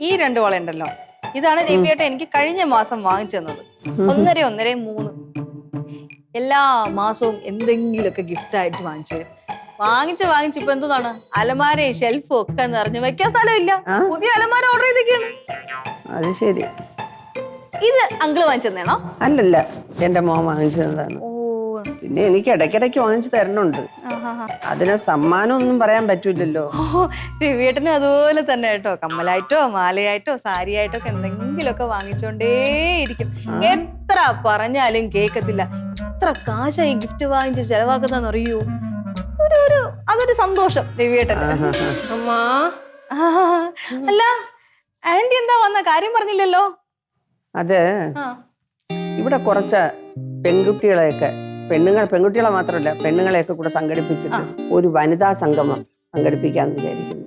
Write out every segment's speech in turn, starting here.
ഈ 2 വളയുണ്ടല്ലോ, ഇതാണ് രവിയേട്ടൻ എനിക്ക് കഴിഞ്ഞ മാസം വാങ്ങിച്ചു തന്നത്. 1.5, 1.5, 3. എല്ലാ മാസവും എന്തെങ്കിലുമൊക്കെ ഗിഫ്റ്റ് ആയിട്ട് വാങ്ങിച്ചു തരും. വാങ്ങിച്ച് ഇപ്പൊ എന്താണ് അലമാരയും ഷെൽഫും ഒക്കെ നിറഞ്ഞു വെക്കാൻ സ്ഥലമില്ല. പുതിയ അലമാര ഓർഡർ ചെയ്തൊക്കെയാണ്. അത് ശരി. ഇത് അങ്കിള് വാങ്ങിച്ചു തന്നേണോ? അല്ലല്ല, എന്റെ മോൻ വാങ്ങിച്ചു തന്നതാണ്. പിന്നെ എനിക്ക് ഇടയ്ക്കിടയ്ക്ക് വാങ്ങിച്ചു തരണുണ്ട്. അതിന് സമ്മാനം ഒന്നും പറയാൻ പറ്റൂലല്ലോ. രവിയേട്ടനും അതുപോലെ തന്നെ കേട്ടോ. കമ്മലായിട്ടോ മാലയായിട്ടോ സാരിയായിട്ടോ ഒക്കെ എന്തെങ്കിലുമൊക്കെ വാങ്ങിച്ചോണ്ടേയിരിക്കും. എത്ര പറഞ്ഞാലും കേക്കത്തില്ല. എത്ര കാശായി ഗിഫ്റ്റ് വാങ്ങിച്ച് ചെലവാക്കുന്നതെന്ന് അറിയൂ. അതൊരു സന്തോഷം രവിയേട്ടന്. അല്ല, ആന്റി എന്താ വന്ന കാര്യം പറഞ്ഞില്ലല്ലോ? അത് ഇവിടെ കുറച്ച് പെൺകുട്ടികളെ മാത്രമല്ല പെണ്ണുങ്ങളെയൊക്കെ കൂടെ സംഘടിപ്പിച്ചിട്ട് ഒരു വനിതാ സംഗമം സംഘടിപ്പിക്കാന്ന് വിചാരിക്കുന്നു.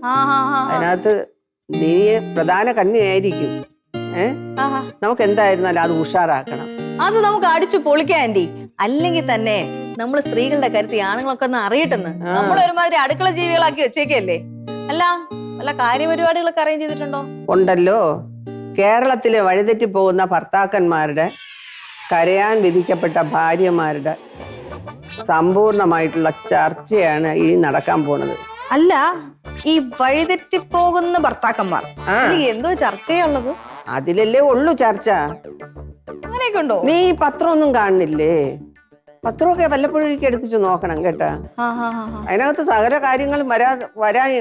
അതിനകത്ത് നീ പ്രധാന കണ്ണിയായിരിക്കും. നമുക്ക് എന്തായിരുന്നാലും അത് ഉഷാറാക്കണം. അത് നമുക്ക് അടിച്ചു പൊളിക്കാം ആന്റി. അല്ലെങ്കിൽ തന്നെ നമ്മൾ സ്ത്രീകളുടെ കാര്യത്തിൽ ആണുങ്ങളൊക്കെ ഒന്ന് അറിയട്ടെന്ന് നമ്മളൊരുമാതിരി അടുക്കള ജീവികളാക്കി വെച്ചേക്കല്ലേ. അല്ല, വല്ല കാര്യപരിപാടികളൊക്കെ അറേഞ്ച് ചെയ്തിട്ടുണ്ടോ? ഉണ്ടല്ലോ. കേരളത്തിലെ വഴിതെറ്റി പോകുന്ന ഭർത്താക്കന്മാരുടെ, കരയാൻ വിധിക്കപ്പെട്ട ഭാര്യമാരുടെ സമ്പൂർണമായിട്ടുള്ള ചർച്ചയാണ് ഈ നടക്കാൻ പോണത്. അല്ല, ഈ വഴിതെറ്റി പോകുന്ന ഭർത്താക്കന്മാർ എന്തോ ചർച്ചയുള്ളത്? അതിലല്ലേ ഉള്ളു ചർച്ച. അങ്ങനെയൊക്കെ ഉണ്ടോ? നീ പത്രമൊന്നും കാണുന്നില്ലേ? പത്രമൊക്കെ വല്ലപ്പോഴും എടുത്തിട്ട് നോക്കണം കേട്ടാ. അതിനകത്ത് സകല കാര്യങ്ങളും വരാൻ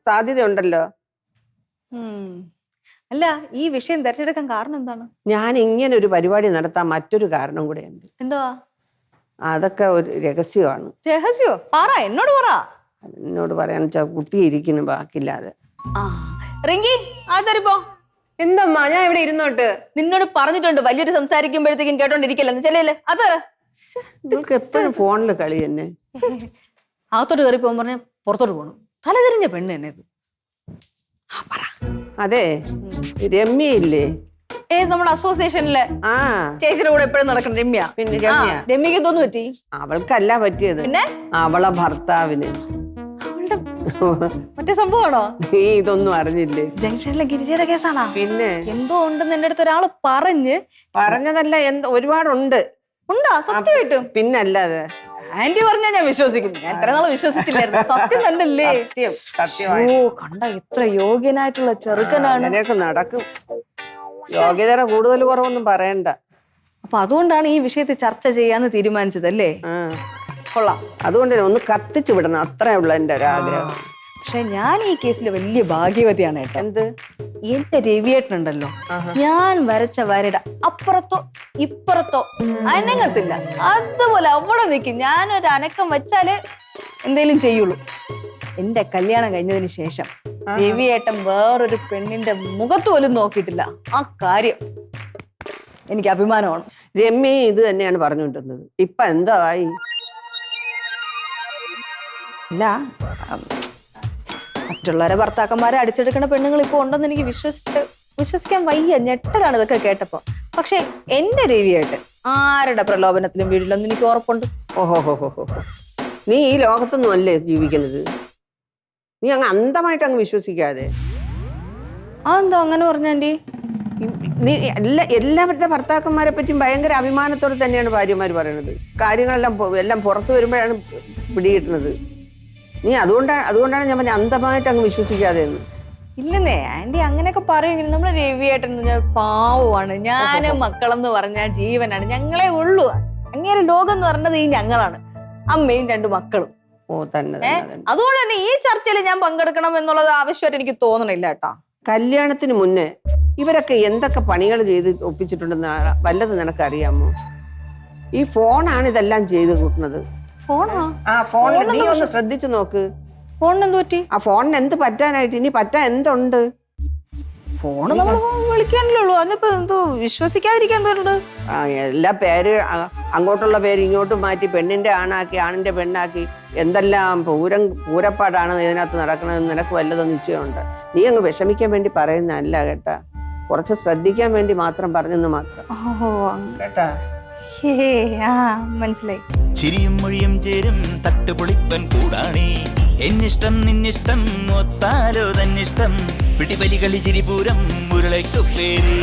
സാധ്യതയുണ്ടല്ലോ. അല്ല, ഈ വിഷയം തെരഞ്ഞെടുക്കാൻ കാരണം എന്താണ്? ഞാൻ ഇങ്ങനെ ഒരു പരിപാടി നടത്താൻ മറ്റൊരു കാരണം കൂടെ ഉണ്ട്. എന്തുവാ? അതൊക്കെ ഒരു രഹസ്യമാണ്. രഹസ്യോ? പറ, എന്നോട് പറ. എന്നോട് പറയാൻ വെച്ചാൽ കുട്ടി ഇരിക്കുന്നു ബാക്കില്ലാതെ. റിങ്കി, ആതരിപ്പോ. എന്തമ്മാ, ഞാൻ ഇവിടെ ഇരുന്നോട്ട്. നിന്നോട് പറഞ്ഞിട്ടുണ്ട് വലിയൊരു സംസാരിക്കുമ്പോഴത്തേക്കും കേട്ടോണ്ടിരിക്കല്ലെന്ന്. ചെല്ലേ അതറ. നിങ്ങൾക്ക് എപ്പോഴും ഫോണില് കളി തന്നെ. അകത്തോട്ട് കയറി പോകാൻ പറഞ്ഞ പുറത്തോട്ട് പോകണം. തലതിരിഞ്ഞ പെണ്ണ് തന്നെ ഇത്. അതെ, രമ്യയില്ലേ? നമ്മുടെ അസോസിയേഷനിലെ ചേച്ചിയുടെ കൂടെ എപ്പോഴും നടക്കണം രമ്യ. പിന്നെ രമ്യക്ക് എന്തോന്ന് പറ്റി? അവൾക്കല്ല പറ്റിയത്, പിന്നെ അവളെ ഭർത്താവിന്. മറ്റേ സംഭവമാണോ? നീ ഇതൊന്നും അറിഞ്ഞില്ലേ? ജംഗ്ഷനിലെ ഗിരിജയുടെ കേസാണോ? പിന്നെ എന്തോ ഉണ്ടെന്ന് എന്റെ അടുത്ത് ഒരാള് പറഞ്ഞതല്ല, ഒരുപാടുണ്ട്. ഉണ്ടാ? സത്യമായിട്ടും? പിന്നല്ലാതെ. ആന്റി പറഞ്ഞാ ഞാൻ വിശ്വസിക്കുന്നു. ഞാൻ ഇത്ര നാളെ വിശ്വസിച്ചില്ലായിരുന്നു. സത്യം തന്നെയല്ലേ? സത്യം. ഓ, കണ്ട എത്ര യോഗ്യനായിട്ടുള്ള ചെറുക്കനാണ്. നടക്കും. യോഗ്യതയുടെ കൂടുതൽ കുറവൊന്നും പറയണ്ട. അപ്പൊ അതുകൊണ്ടാണ് ഈ വിഷയത്തിൽ ചർച്ച ചെയ്യാന്ന് തീരുമാനിച്ചതല്ലേ? കൊള്ളാം. അതുകൊണ്ട് ഒന്ന് കത്തിച്ചു വിടണം, അത്രേ ഉള്ള എന്റെ ഒരു ആഗ്രഹം. പക്ഷെ ഞാൻ ഈ കേസിൽ വലിയ ഭാഗ്യവതിയാണ് കേട്ടോ. എന്ത്? എന്റെ രവിയേട്ടനുണ്ടല്ലോ, ഞാൻ വരച്ച വരയുടെ അപ്പുറത്തോ ഇപ്പുറത്തോ അനങ്ങത്തില്ല. അതുപോലെ അവിടെ നിൽക്കും. ഞാനൊരു അനക്കം വെച്ചാല് എന്തേലും ചെയ്യുള്ളൂ. എന്റെ കല്യാണം കഴിഞ്ഞതിന് ശേഷം രവിയേട്ടൻ വേറൊരു പെണ്ണിന്റെ മുഖത്ത് പോലും നോക്കിയിട്ടില്ല. ആ കാര്യം എനിക്ക് അഭിമാനമാണ്. രമ്യ ഇത് തന്നെയാണ് പറഞ്ഞുകൊണ്ടിരുന്നത്. ഇപ്പൊ എന്തായി? ഇല്ല, മറ്റുള്ളവരെ ഭർത്താക്കന്മാരെ അടിച്ചെടുക്കുന്ന പെണ്ണുങ്ങൾ ഇപ്പൊ ഉണ്ടെന്ന് എനിക്ക് വിശ്വസിക്കാൻ വയ്യ. ഞെട്ടലാണ് ഇതൊക്കെ കേട്ടപ്പോ. പക്ഷെ എന്റെ രവിയേട്ടൻ ആരുടെ പ്രലോഭനത്തിലും വീടില്ലെന്ന് എനിക്ക് ഉറപ്പുണ്ട്. ഓഹോഹോഹോ, നീ ഈ ലോകത്തൊന്നും അല്ലേ ജീവിക്കുന്നത്? നീ അങ്ങ് അന്ധമായിട്ട് അങ്ങ് വിശ്വസിക്കാതെ. അതെന്തോ അങ്ങനെ പറഞ്ഞ ആന്റി? നീ എല്ലാവരുടെ ഭർത്താക്കന്മാരെ പറ്റിയും ഭയങ്കര അഭിമാനത്തോടെ തന്നെയാണ് ഭാര്യമാര് പറയുന്നത്. കാര്യങ്ങളെല്ലാം പുറത്തു വരുമ്പോഴാണ് പിടികിട്ടുന്നത്. നീ അതുകൊണ്ടാണ് ഞാൻ പറഞ്ഞ അന്ധമായിട്ട് അങ്ങ് വിശ്വസിക്കാതെ. ഇല്ലെന്നേ ആന്റി, അങ്ങനെയൊക്കെ പറയുമെങ്കിലും നമ്മള് രവിയേട്ടൻ പാവമാണ്. ഞാനും മക്കളെന്ന് പറഞ്ഞാൽ ജീവനാണ്. ഞങ്ങളെ ഉള്ളൂ. അങ്ങേരെ ലോകം എന്ന് പറഞ്ഞത് ഈ ഞങ്ങളാണ്, അമ്മയും 2 മക്കളും. ഓ തന്നെ. അതുകൊണ്ട് തന്നെ ഈ ചർച്ചയിൽ ഞാൻ പങ്കെടുക്കണം എന്നുള്ളത് ആവശ്യമായിട്ട് എനിക്ക് തോന്നണില്ല കേട്ടോ. കല്യാണത്തിന് മുന്നേ ഇവരൊക്കെ എന്തൊക്കെ പണികൾ ചെയ്ത് ഒപ്പിച്ചിട്ടുണ്ടെന്ന് വല്ലത് നിനക്കറിയാമോ? ഈ ഫോണാണ് ഇതെല്ലാം ചെയ്ത് കൂട്ടുന്നത്. ഫോണാ? ആ ഫോണിൽ നീ ഒന്ന് ശ്രദ്ധിച്ചു നോക്ക്. ഫോണിന് എന്ത് പറ്റി? ആ ഫോണിന് എന്ത് പറ്റാനായിട്ട്? ഇനി പറ്റാൻ എന്തുണ്ട്? ഫോണ് നമ്മൾ വിളിക്കാനല്ലേ ഉള്ളൂ. അതിനിപ്പോ എന്തോ വിശ്വസിക്കാതിരിക്കാൻ എന്തോണ്ട്? എല്ലാ പേര് അങ്ങോട്ടുള്ള പേര് ഇങ്ങോട്ടും മാറ്റി പെണ്ണിന്റെ ആണാക്കി ആണിന്റെ പെണ്ണാക്കി എന്തെല്ലാം പൂരപ്പാടാണ് ഇതിനകത്ത് നടക്കണമെന്ന് നിനക്ക് വല്ലതും നിശ്ചയമുണ്ട്. നീ അങ്ങ് വിഷമിക്കാൻ വേണ്ടി പറയുന്നതല്ല കേട്ടാ, കുറച്ച് ശ്രദ്ധിക്കാൻ വേണ്ടി മാത്രം പറഞ്ഞെന്ന് മാത്രം കേട്ടാ. മനസ്സിലായി. ചിരിയും മൊഴിയും ചേരും തട്ടുപൊളിപ്പൻ കൂടാണേ. എന്നിഷ്ടം നിന്നിഷ്ടം ഒത്താലോ തന്നിഷ്ടം പിടിപലി കളി ചിരിപൂരം മുരളയ്ക്കു പേര്